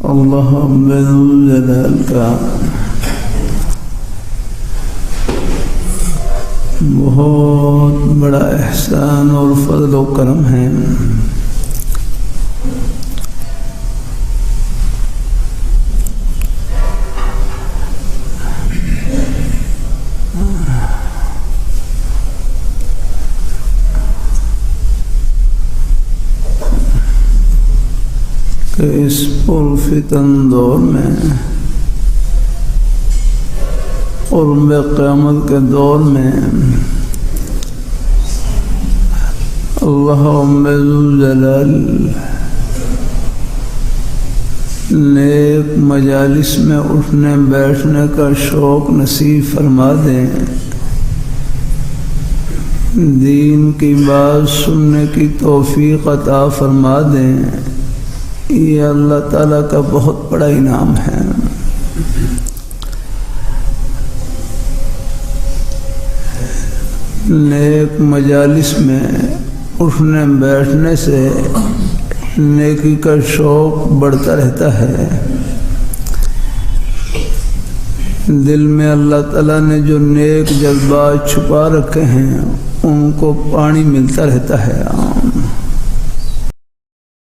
اللہ جلال کا بہت بڑا احسان اور فضل و کرم ہے کہ اس پرفتن دور میں قرب قیامت کے دور میں اللہ ذوالجلال نیک مجالس میں اٹھنے بیٹھنے کا شوق نصیب فرما دیں، دین کی بات سننے کی توفیق عطا فرما دیں، یہ اللہ تعالیٰ کا بہت بڑا انعام ہے۔ نیک مجالس میں اٹھنے بیٹھنے سے نیکی کا شوق بڑھتا رہتا ہے، دل میں اللہ تعالیٰ نے جو نیک جذبات چھپا رکھے ہیں ان کو پانی ملتا رہتا ہے۔